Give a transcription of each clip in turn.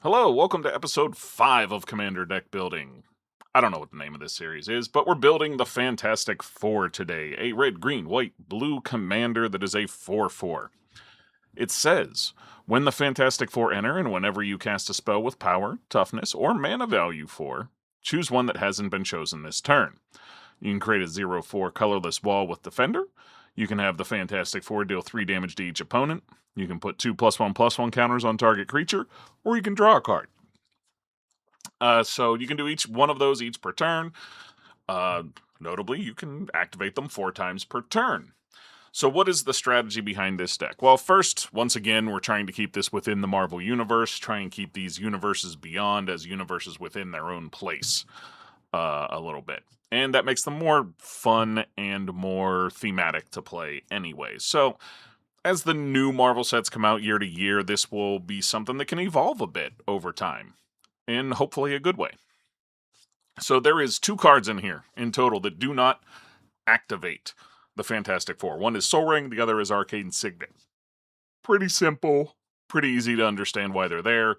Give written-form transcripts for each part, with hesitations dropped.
Hello, welcome to episode 5 of Commander Deck Building. I don't know what the name of this series is, but we're building the Fantastic Four today. A red, green, white, blue commander that is a 4/4. It says, when the Fantastic Four enter and whenever you cast a spell with power, toughness, or mana value 4, choose one that hasn't been chosen this turn. You can create a 0/4 colorless wall with Defender. You can have the Fantastic Four deal 3 damage to each opponent. You can put 2+1/+1 counters on target creature, or you can draw a card. So you can do each one of those each per turn. Notably, you can activate them 4 times per turn. So, what is the strategy behind this deck? Well, first, once again, we're trying to keep this within the Marvel Universe, try and keep these universes beyond as universes within their own place a little bit. And that makes them more fun and more thematic to play anyway. So, as the new Marvel sets come out year to year, this will be something that can evolve a bit over time, in hopefully a good way. So there is 2 cards in here in total that do not activate the Fantastic Four. One is Sol Ring, the other is Arcane Signet. Pretty simple, pretty easy to understand why they're there,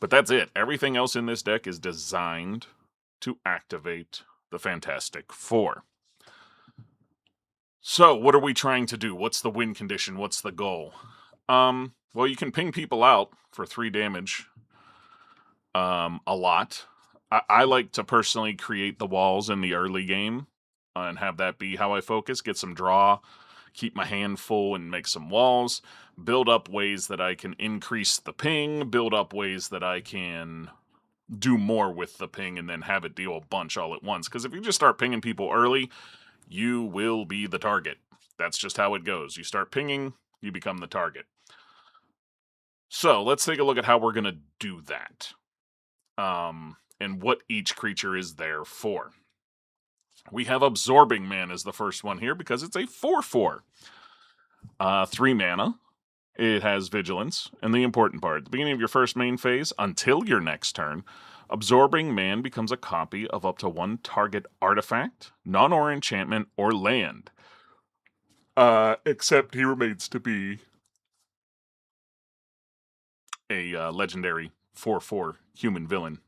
but that's it. Everything else in this deck is designed to activate the Fantastic Four. So, what are we trying to do? What's the win condition? What's the goal? Well, you can ping people out for 3 damage. A lot. I like to personally create the walls in the early game and have that be how I focus. Get some draw, keep my hand full, and make some walls. Build up ways that I can increase the ping, build up ways that I can do more with the ping, and then have it deal a bunch all at once. Because if you just start pinging people early, you will be the target. That's just how it goes. You start pinging, you become the target. So let's take a look at how we're going to do that. And what each creature is there for. We have Absorbing Man as the first one here because it's a 4/4. 3 mana. It has Vigilance. And the important part, at the beginning of your first main phase, until your next turn, Absorbing Man becomes a copy of up to 1 target artifact, non-or enchantment, or land. Except he remains to be a legendary 4/4 human villain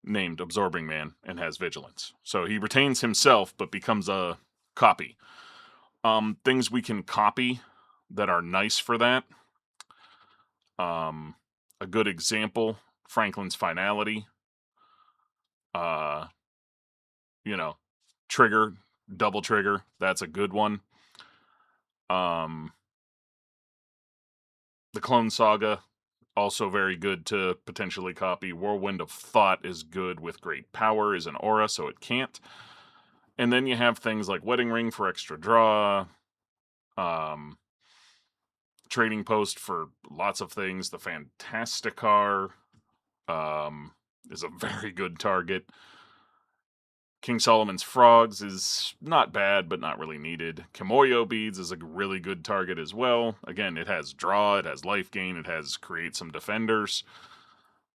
named Absorbing Man and has Vigilance. So he retains himself but becomes a copy. Things we can copy that are nice for that. A good example, Franklin's Finality. Uh, Trigger, double trigger. That's a good one. The Clone Saga, also very good to potentially copy. Whirlwind of Thought is good with great power, is an aura, so it can't. And then you have things like Wedding Ring for extra draw, Trading Post for lots of things. The Fantasticar is a very good target. King Solomon's Frogs is not bad, but not really needed. Kimoyo Beads is a really good target as well. Again, it has draw, it has life gain, it has create some defenders.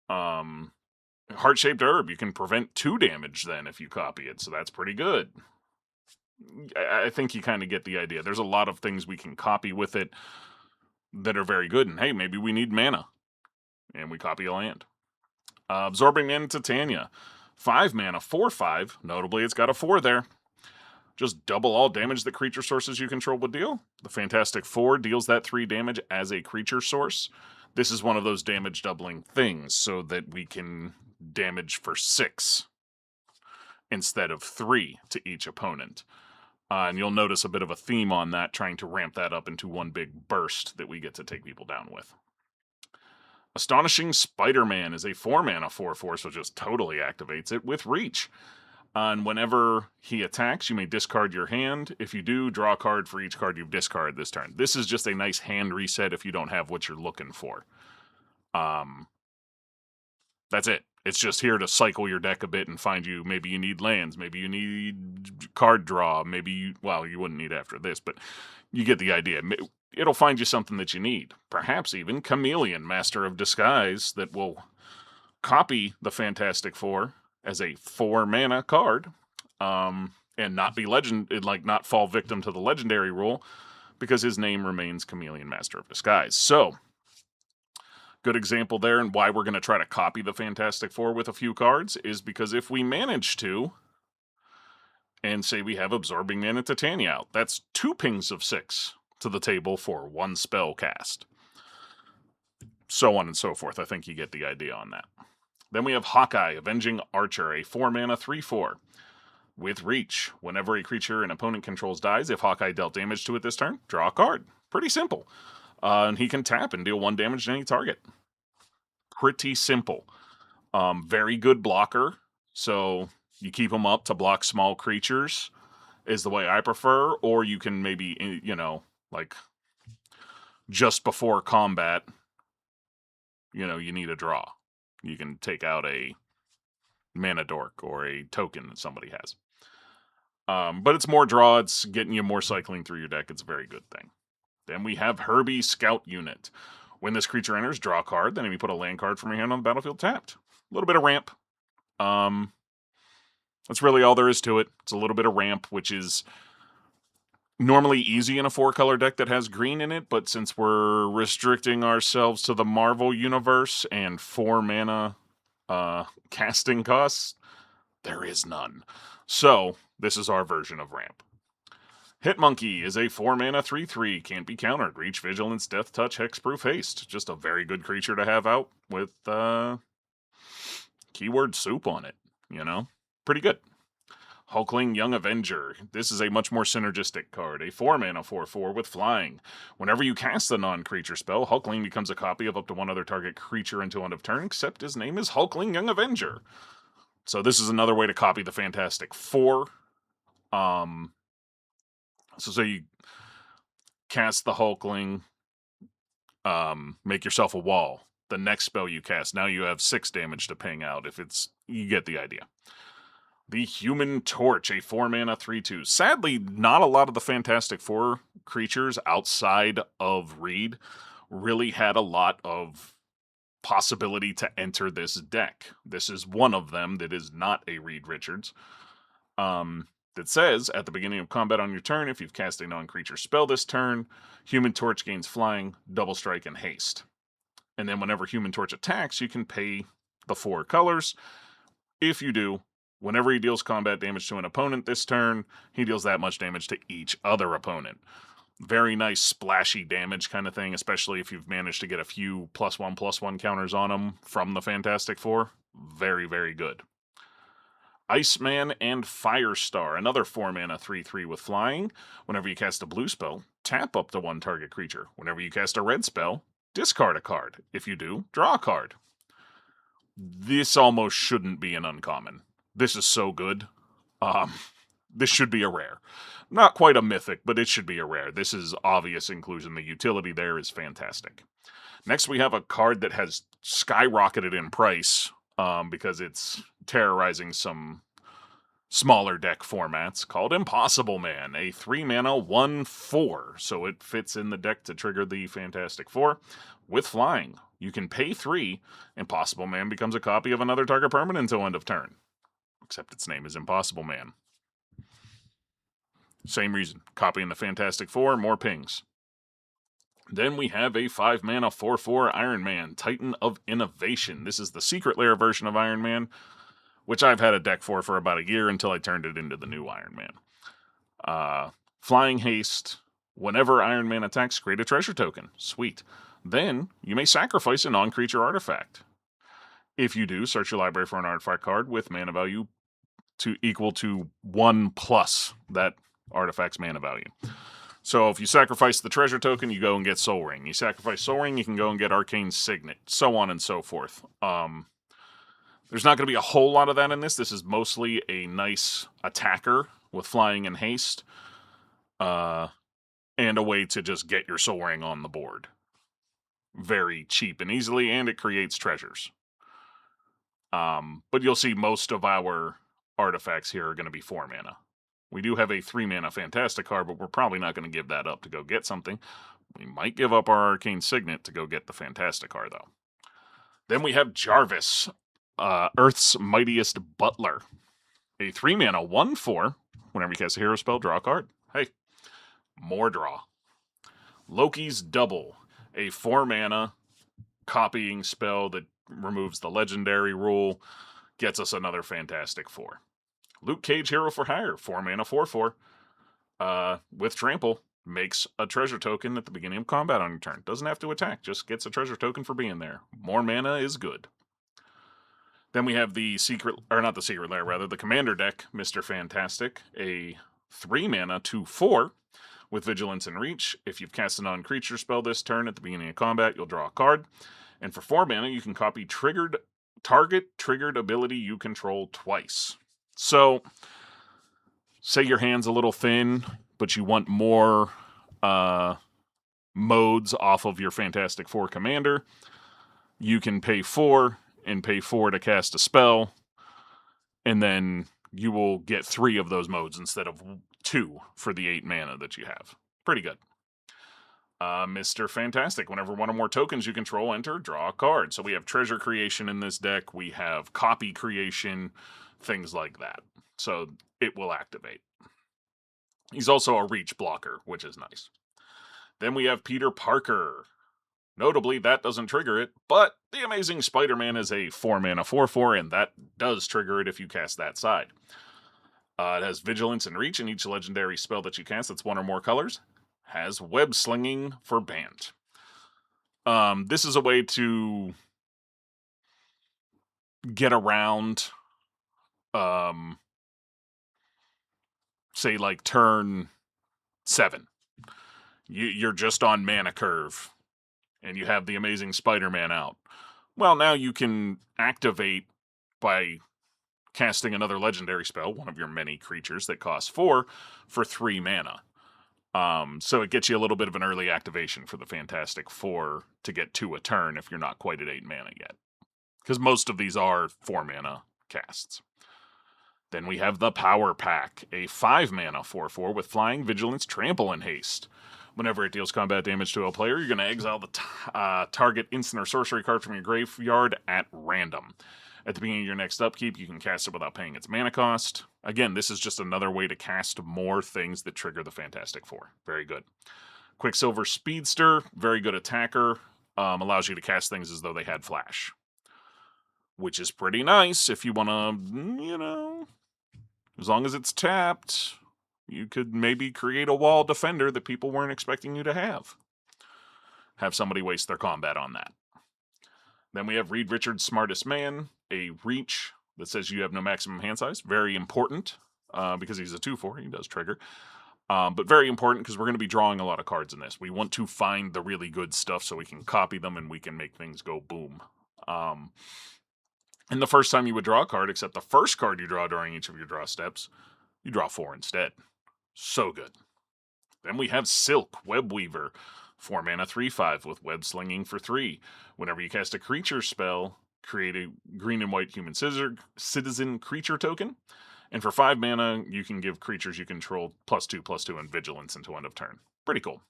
Heart-Shaped Herb, you can prevent 2 damage then if you copy it, so that's pretty good. I think you kind of get the idea. There's a lot of things we can copy with it that are very good, and hey, maybe we need mana, and we copy a land. Absorbing Man Titania. 5 mana, 4/5. Notably, it's got a 4 there. Just double all damage that creature sources you control would deal. The Fantastic Four deals that 3 damage as a creature source. This is one of those damage doubling things, so that we can damage for 6 instead of 3 to each opponent. And you'll notice a bit of a theme on that, trying to ramp that up into one big burst that we get to take people down with. Astonishing Spider-Man is a 4 mana 4/4, so just totally activates it with Reach. And whenever he attacks, you may discard your hand. If you do, draw a card for each card you've discarded this turn. This is just a nice hand reset if you don't have what you're looking for. That's it. It's just here to cycle your deck a bit and find you. Maybe you need lands. Maybe you need card draw. Maybe you wouldn't need after this, but you get the idea. It'll find you something that you need. Perhaps even Chameleon, Master of Disguise, that will copy the Fantastic Four as a 4 mana card, and not be not fall victim to the legendary rule, because his name remains Chameleon, Master of Disguise. So Good example there, and why we're going to try to copy the Fantastic Four with a few cards is because if we manage to, and say we have Absorbing Mana Titania out, that's 2 pings of 6 to the table for 1 spell cast. So on and so forth. I think you get the idea on that. Then we have Hawkeye, Avenging Archer, a 4-mana 3/4. With Reach, whenever a creature an opponent controls dies, if Hawkeye dealt damage to it this turn, draw a card. Pretty simple. And he can tap and deal 1 damage to any target. Pretty simple. Very good blocker, so you keep him up to block small creatures, is the way I prefer, or you can maybe, like, just before combat, you need a draw. You can take out a Mana Dork or a token that somebody has. But it's more draw, it's getting you more cycling through your deck, it's a very good thing. Then we have Herbie Scout Unit. When this creature enters, draw a card, then if you put a land card from your hand on the battlefield tapped. A little bit of ramp. That's really all there is to it. It's a little bit of ramp, which is normally easy in a 4-color deck that has green in it, but since we're restricting ourselves to the Marvel Universe and 4 mana casting costs, there is none. So, this is our version of ramp. Hitmonkey is a 4-mana 3/3, can't be countered. Reach, Vigilance, Death Touch, Hexproof, Haste. Just a very good creature to have out with keyword soup on it, Pretty good. Hulkling Young Avenger. This is a much more synergistic card. A 4-mana 4/4 with Flying. Whenever you cast a non-creature spell, Hulkling becomes a copy of up to 1 other target creature until end of turn, except his name is Hulkling Young Avenger. So this is another way to copy the Fantastic Four. So you cast the Hulkling, make yourself a wall. The next spell you cast, now you have 6 damage to ping out. You get the idea. The Human Torch, a 4-mana 3/2. Sadly, not a lot of the Fantastic Four creatures outside of Reed really had a lot of possibility to enter this deck. This is one of them that is not a Reed Richards. That says, at the beginning of combat on your turn, if you've cast a non-creature spell this turn, Human Torch gains Flying, Double Strike, and Haste. And then whenever Human Torch attacks, you can pay the 4 colors. If you do, whenever he deals combat damage to an opponent this turn, he deals that much damage to each other opponent. Very nice splashy damage kind of thing, especially if you've managed to get a few +1/+1 counters on him from the Fantastic Four. Very, very good. Iceman and Firestar, another 4-mana 3/3 with Flying. Whenever you cast a blue spell, tap up to 1 target creature. Whenever you cast a red spell, discard a card. If you do, draw a card. This almost shouldn't be an uncommon. This is so good. This should be a rare. Not quite a mythic, but it should be a rare. This is obvious inclusion. The utility there is fantastic. Next, we have a card that has skyrocketed in price because it's terrorizing some smaller deck formats, called Impossible Man, a 3-mana 1/4. So it fits in the deck to trigger the Fantastic Four. With Flying, you can pay 3. Impossible Man becomes a copy of another target permanent until end of turn. Except its name is Impossible Man. Same reason. Copying the Fantastic Four, more pings. Then we have a 5-mana 4/4 Iron Man, Titan of Innovation. This is the Secret Lair version of Iron Man, which I've had a deck for about a year until I turned it into the new Iron Man. Flying Haste. Whenever Iron Man attacks, create a treasure token. Sweet. Then, you may sacrifice a non-creature artifact. If you do, search your library for an artifact card with mana value equal to 1+ that artifact's mana value. So if you sacrifice the treasure token, you go and get Soul Ring. You sacrifice Soul Ring, you can go and get Arcane Signet, so on and so forth. There's not going to be a whole lot of that in this. This is mostly a nice attacker with Flying and Haste, and a way to just get your Soul Ring on the board. Very cheap and easily, and it creates treasures. But you'll see most of our artifacts here are going to be 4 mana. We do have a 3-mana Fantastic card, but we're probably not going to give that up to go get something. We might give up our Arcane Signet to go get the Fantastic card, though. Then we have Jarvis, Earth's Mightiest Butler. A 3-mana 1/4. Whenever you cast a hero spell, draw a card. Hey, more draw. Loki's Double. A 4-mana copying spell that removes the legendary rule, gets us another Fantastic Four. Luke Cage, Hero for Hire, 4 mana, 4/4. With Trample, makes a treasure token at the beginning of combat on your turn. Doesn't have to attack, just gets a treasure token for being there. More mana is good. Then we have the the Commander deck, Mr. Fantastic, a 3 mana, 2/4, with Vigilance and Reach. If you've cast a non-creature spell this turn at the beginning of combat, you'll draw a card. And for 4 mana, you can copy target triggered ability you control twice. So, say your hand's a little thin, but you want more modes off of your Fantastic Four commander, you can pay 4 and pay 4 to cast a spell, and then you will get 3 of those modes instead of 2 for the 8 mana that you have. Pretty good. Mr. Fantastic, whenever one or more tokens you control enter, draw a card. So we have treasure creation in this deck, we have copy creation, things like that. So it will activate. He's also a reach blocker, which is nice. Then we have Peter Parker. Notably, that doesn't trigger it, but the Amazing Spider-Man is a 4 mana, 4/4, and that does trigger it if you cast that side. It has Vigilance and Reach, and each legendary spell that you cast that's 1 or more colors has Web Slinging for Bant. This is a way to get around, say, like turn 7. You're just on mana curve, and you have the Amazing Spider-Man out. Well, now you can activate by casting another legendary spell, one of your many creatures that costs 4, for 3 mana. So it gets you a little bit of an early activation for the Fantastic Four to get to a turn if you're not quite at 8 mana yet. Because most of these are 4 mana casts. Then we have the Power Pack, a 5 mana 4/4 with Flying, Vigilance, Trample, and Haste. Whenever it deals combat damage to a player, you're going to exile the target instant or sorcery card from your graveyard at random. At the beginning of your next upkeep, you can cast it without paying its mana cost. Again, this is just another way to cast more things that trigger the Fantastic Four. Very good. Quicksilver Speedster, very good attacker. Allows you to cast things as though they had flash. Which is pretty nice if you want to, as long as it's tapped, you could maybe create a wall defender that people weren't expecting you to have. Have somebody waste their combat on that. Then we have Reed Richards' Smartest Man, a reach that says you have no maximum hand size. Very important, because he's a 2/4, he does trigger. But very important because we're going to be drawing a lot of cards in this. We want to find the really good stuff so we can copy them and we can make things go boom. And the first time you would draw a card, except the first card you draw during each of your draw steps, you draw 4 instead. So good. Then we have Silk, Webweaver, 4 mana, 3/5 with Web Slinging for 3. Whenever you cast a creature spell, create a green and white human citizen creature token. And for 5 mana, you can give creatures you control +2/+2 and Vigilance until end of turn. Pretty cool.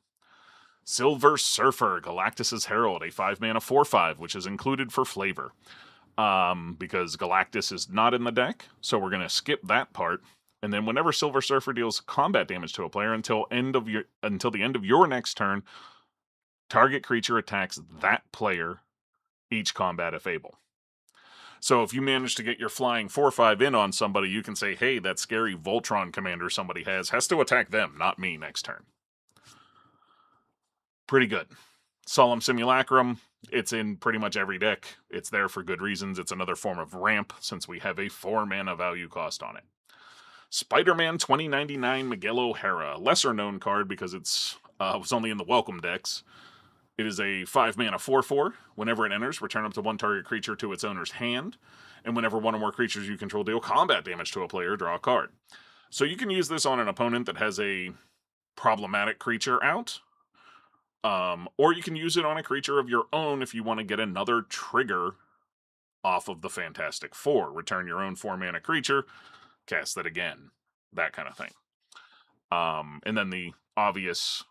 Silver Surfer, Galactus' Herald, a 5 mana, 4/5, which is included for flavor. Because Galactus is not in the deck, so we're going to skip that part. And then whenever Silver Surfer deals combat damage to a player until the end of your next turn, target creature attacks that player each combat if able. So if you manage to get your flying 4/5 in on somebody, you can say, hey, that scary Voltron commander somebody has to attack them, not me next turn. Pretty good. Solemn Simulacrum, it's in pretty much every deck. It's there for good reasons. It's another form of ramp since we have a 4 mana value cost on it. Spider-Man 2099 Miguel O'Hara, lesser known card because it was only in the welcome decks. It is a 5 mana 4/4. Whenever it enters, return up to 1 target creature to its owner's hand. And whenever 1 or more creatures you control deal combat damage to a player, draw a card. So you can use this on an opponent that has a problematic creature out. Or you can use it on a creature of your own if you want to get another trigger off of the Fantastic Four. Return your own 4 mana creature, cast it again. That kind of thing. And then the obvious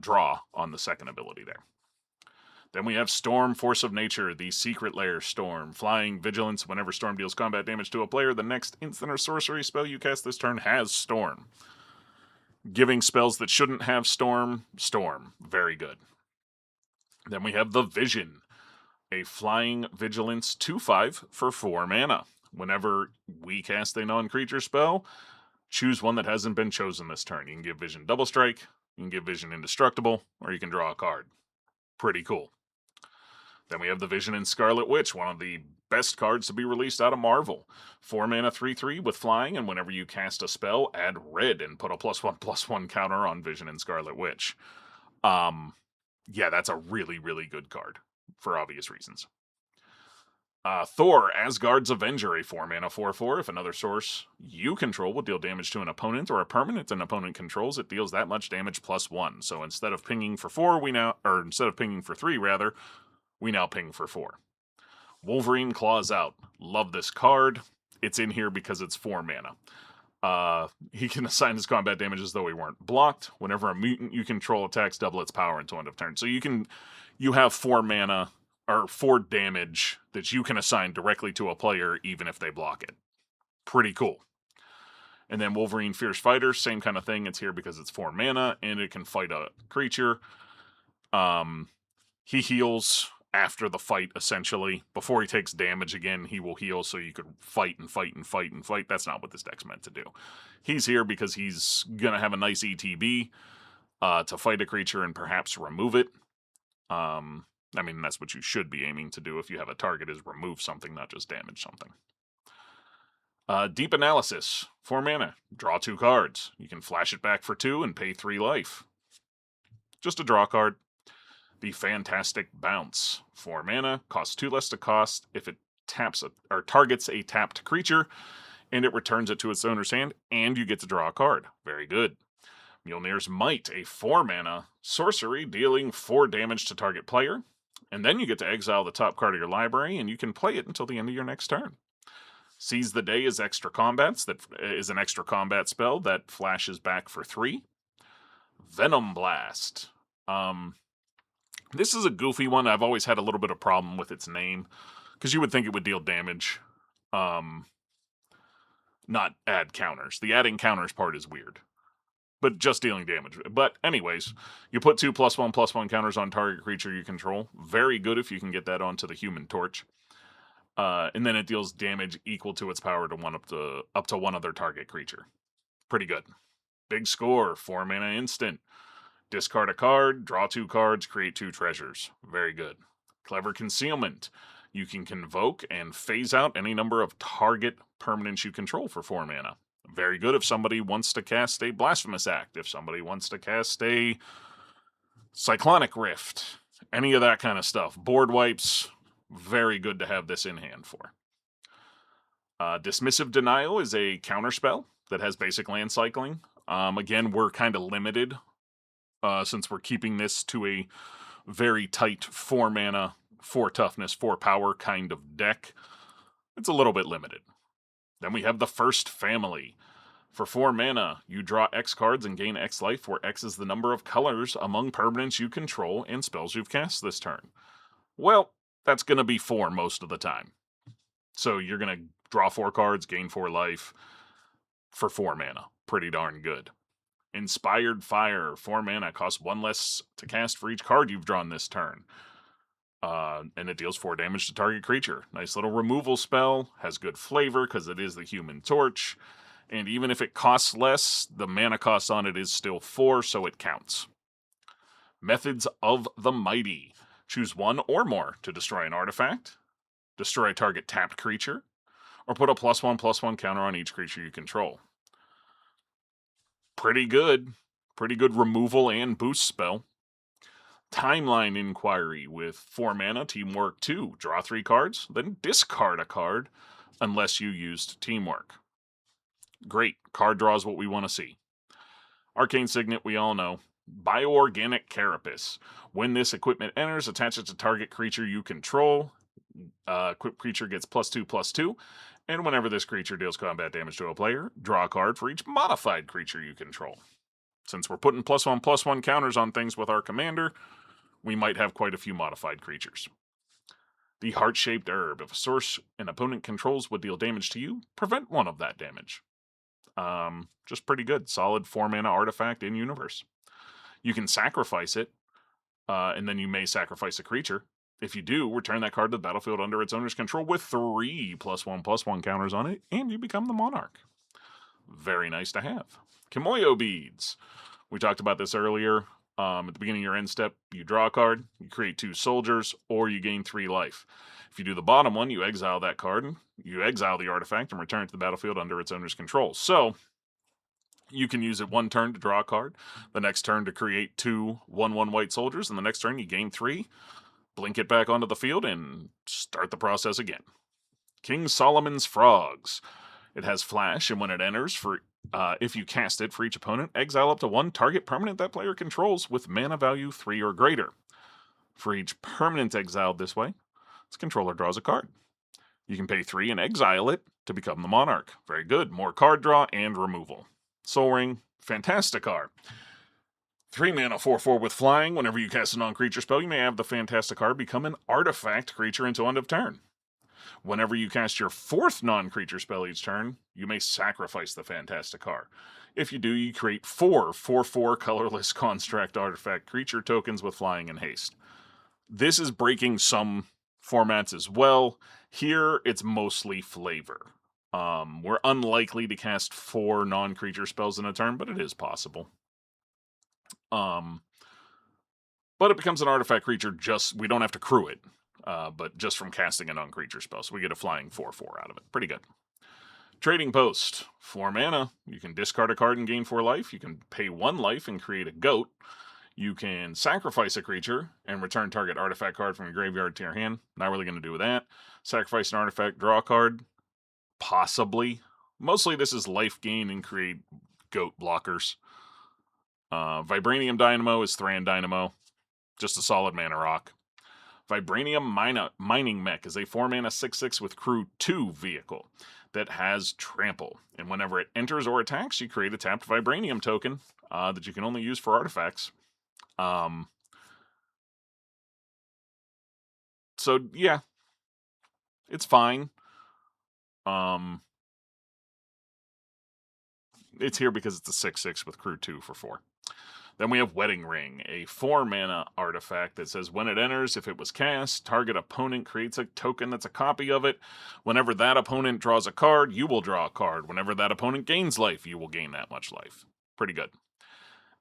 draw on the second ability there. Then we have Storm, Force of Nature, the Secret Lair Storm. Flying, Vigilance, whenever Storm deals combat damage to a player, the next instant or sorcery spell you cast this turn has Storm. Giving spells that shouldn't have Storm. Very good. Then we have the Vision. a flying vigilance 2/5 for 4 mana. Whenever we cast a non-creature spell, choose one that hasn't been chosen this turn. You can give Vision Double Strike, you can give Vision Indestructible, or you can draw a card. Pretty cool. Then we have the Vision in Scarlet Witch, one of the best cards to be released out of Marvel. 4 mana 3/3 with flying, and whenever you cast a spell, add red and put a +1/+1 counter on Vision in Scarlet Witch. Yeah, that's a really, really good card for obvious reasons. Thor, Asgard's Avenger, a 4 mana 4/4. If another source you control will deal damage to an opponent or a permanent an opponent controls, it deals that much damage +1. So instead of pinging for 4, instead of pinging for 3, rather, we now ping for 4. Wolverine Claws Out. Love this card. It's in here because it's 4 mana. He can assign his combat damage as though he weren't blocked. Whenever a mutant you control attacks, double its power until end of turn. So you have 4 mana or 4 damage that you can assign directly to a player even if they block it. Pretty cool. And then Wolverine Fierce Fighter, same kind of thing. It's here because it's 4 mana and it can fight a creature. He heals after the fight, essentially. Before he takes damage again, he will heal so you could fight and fight and fight and fight. That's not what this deck's meant to do. He's here because he's going to have a nice ETB to fight a creature and perhaps remove it. I mean, that's what you should be aiming to do if you have a target, is remove something, not just damage something. Deep Analysis, 4 mana, draw 2 cards. You can flash it back for 2 and pay 3 life. Just a draw card. The Fantastic Bounce, 4 mana, costs 2 less to cost if it targets a tapped creature, and it returns it to its owner's hand, and you get to draw a card. Very good. Mjolnir's Might, a 4 mana sorcery dealing 4 damage to target player, and then you get to exile the top card of your library, and you can play it until the end of your next turn. Seize the Day is extra combats. That is an extra combat spell that flashes back for 3. Venom Blast. This is a goofy one. I've always had a little bit of problem with its name, because you would think it would deal damage, not add counters. The adding counters part is weird, but just dealing damage. But anyways, you put 2 +1/+1 counters on target creature you control. Very good if you can get that onto the Human Torch. And then it deals damage equal to its power to up to one other target creature. Pretty good. Big Score, 4 mana instant. Discard a card, draw 2 cards, create 2 treasures. Very good. Clever Concealment. You can convoke and phase out any number of target permanents you control for 4 mana. Very good if somebody wants to cast a Blasphemous Act, if somebody wants to cast a Cyclonic Rift, any of that kind of stuff. Board wipes, very good to have this in hand for. Dismissive Denial is a counterspell that has basic land cycling. Again, we're kind of limited since we're keeping this to a very tight 4 mana, 4 toughness, 4 power kind of deck. It's a little bit limited. Then we have the First Family. For 4 mana, you draw X cards and gain X life, where X is the number of colors among permanents you control and spells you've cast this turn. Well, that's going to be 4 most of the time. So you're going to draw 4 cards, gain 4 life for 4 mana. Pretty darn good. Inspired Fire, 4 mana, costs 1 less to cast for each card you've drawn this turn. And it deals 4 damage to target creature. Nice little removal spell, has good flavor because it is the Human Torch. And even if it costs less, the mana cost on it is still 4, so it counts. Methods of the Mighty. Choose 1 or more to destroy an artifact, destroy a target tapped creature, or put a +1/+1 counter on each creature you control. Pretty good. Pretty good removal and boost spell. Timeline Inquiry with 4 mana, Teamwork 2. Draw 3 cards, then discard a card unless you used Teamwork. Great. Card draw is what we want to see. Arcane Signet, we all know. Bioorganic Carapace. When this equipment enters, attach it to target creature you control. Equipped creature gets +2/+2. And whenever this creature deals combat damage to a player, draw a card for each modified creature you control. Since we're putting +1/+1 counters on things with our commander, we might have quite a few modified creatures. The Heart-Shaped Herb. If a source an opponent controls would deal damage to you, prevent 1 of that damage. Just pretty good. Solid 4 mana artifact in universe. You can sacrifice it, and then you may sacrifice a creature. If you do, return that card to the battlefield under its owner's control with 3 +1/+1 counters on it, and you become the monarch. Very nice to have. Kimoyo beads. We talked about this earlier. At the beginning of your end step, you draw a card, you create 2 soldiers, or you gain 3 life. If you do the bottom one, you exile that card, you exile the artifact, and return it to the battlefield under its owner's control. So, you can use it one turn to draw a card, the next turn to create 2 1/1 white soldiers, and the next turn you gain 3, blink it back onto the field, and start the process again. King Solomon's Frogs. It has flash, and when it enters, if you cast it for each opponent, exile up to 1 target permanent that player controls with mana value 3 or greater. For each permanent exiled this way, its controller draws a card. You can pay 3 and exile it to become the monarch. Very good. More card draw and removal. Sol Ring, fantastic card. 3 mana 4/4 with flying. Whenever you cast a non-creature spell, you may have the fantastic card become an artifact creature until end of turn. Whenever you cast your 4th non-creature spell each turn, you may sacrifice the fantastic card. If you do, you create 4 4/4 colorless construct artifact creature tokens with flying and haste. This is breaking some formats as well. Here, it's mostly flavor. We're unlikely to cast 4 non-creature spells in a turn, but it is possible. But it becomes an artifact creature, we don't have to crew it. But just from casting a non-creature spell. So we get a flying 4/4 out of it. Pretty good. Trading Post. 4 mana. You can discard a card and gain 4 life. You can pay 1 life and create a goat. You can sacrifice a creature and return target artifact card from your graveyard to your hand. Not really going to do with that. Sacrifice an artifact, draw a card. Possibly. Mostly this is life gain and create goat blockers. Vibranium Dynamo is Thran Dynamo. Just a solid mana rock. Vibranium Mining Mech is a 4 mana 6/6 with crew 2 vehicle that has trample. And whenever it enters or attacks, you create a tapped Vibranium token that you can only use for artifacts. So, yeah. It's fine. It's here because it's a 6/6 with crew 2 for 4. Then we have Wedding Ring, a 4 mana artifact that says when it enters, if it was cast, target opponent creates a token that's a copy of it. Whenever that opponent draws a card, you will draw a card. Whenever that opponent gains life, you will gain that much life. Pretty good.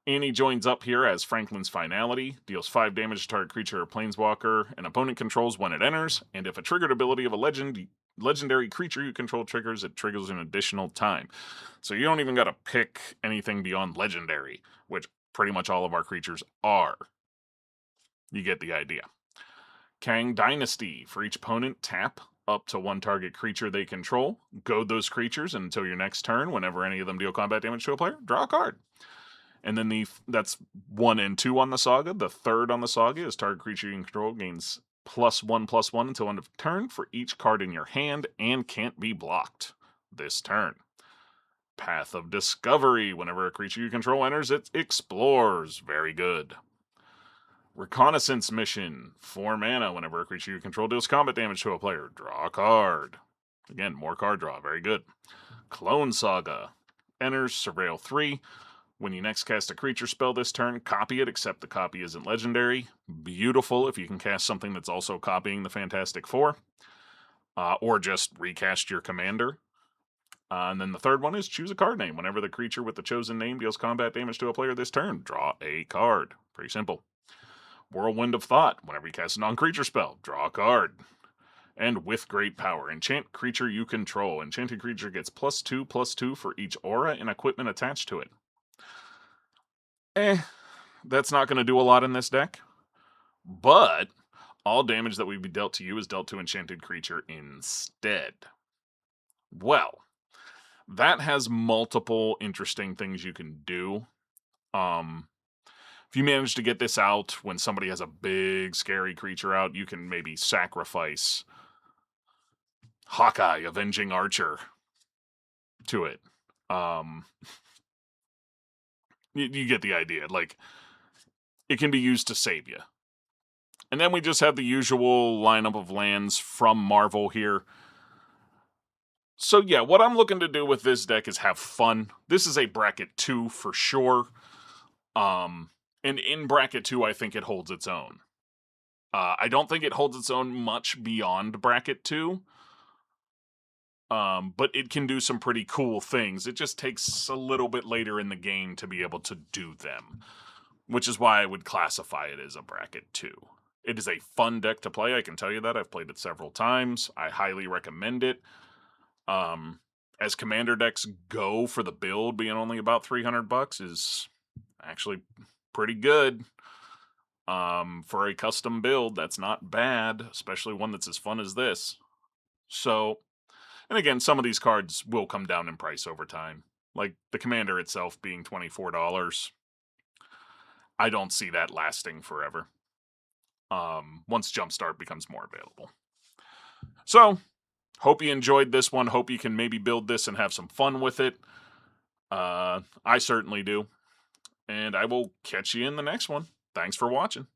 Annie joins up here as Franklin's Finality, deals 5 damage to target creature or planeswalker an opponent controls when it enters, and if a triggered ability of a legendary creature you control triggers, it triggers an additional time. So you don't even got to pick anything beyond legendary, which pretty much all of our creatures are. You get the idea. Kang Dynasty. For each opponent, tap up to 1 target creature they control. Goad those creatures until your next turn. Whenever any of them deal combat damage to a player, draw a card. And then that's 1 and 2 on the saga. The 3rd on the saga is target creature you control gains +1/+1 until end of turn for each card in your hand and can't be blocked this turn. Path of Discovery. Whenever a creature you control enters, it explores. Very good. Reconnaissance Mission. 4 mana. Whenever a creature you control deals combat damage to a player, draw a card. Again, more card draw. Very good. Clone Saga. Enters, surveil 3. When you next cast a creature spell this turn, copy it, except the copy isn't legendary. Beautiful if you can cast something that's also copying the Fantastic Four. Or just recast your commander. And then the 3rd one is choose a card name. Whenever the creature with the chosen name deals combat damage to a player this turn, draw a card. Pretty simple. Whirlwind of Thought. Whenever you cast a non-creature spell, draw a card. And With Great Power. Enchant creature you control. Enchanted creature gets +2/+2 for each aura and equipment attached to it. That's not going to do a lot in this deck. But all damage that would be dealt to you is dealt to enchanted creature instead. Well, that has multiple interesting things you can do. If you manage to get this out when somebody has a big, scary creature out, you can maybe sacrifice Hawkeye, Avenging Archer, to it. You get the idea. Like, it can be used to save you. And then we just have the usual lineup of lands from Marvel here. So yeah, what I'm looking to do with this deck is have fun. This is a bracket 2 for sure. And in bracket 2, I think it holds its own. I don't think it holds its own much beyond Bracket 2, but it can do some pretty cool things. It just takes a little bit later in the game to be able to do them, which is why I would classify it as a Bracket 2. It is a fun deck to play, I can tell you that. I've played it several times. I highly recommend it. As commander decks go, for the build being only about $300 is actually pretty good. For a custom build, that's not bad, especially one that's as fun as this. So, and again, some of these cards will come down in price over time. Like the commander itself being $24. I don't see that lasting forever. Once Jumpstart becomes more available. So, hope you enjoyed this one. Hope you can maybe build this and have some fun with it. I certainly do. And I will catch you in the next one. Thanks for watching.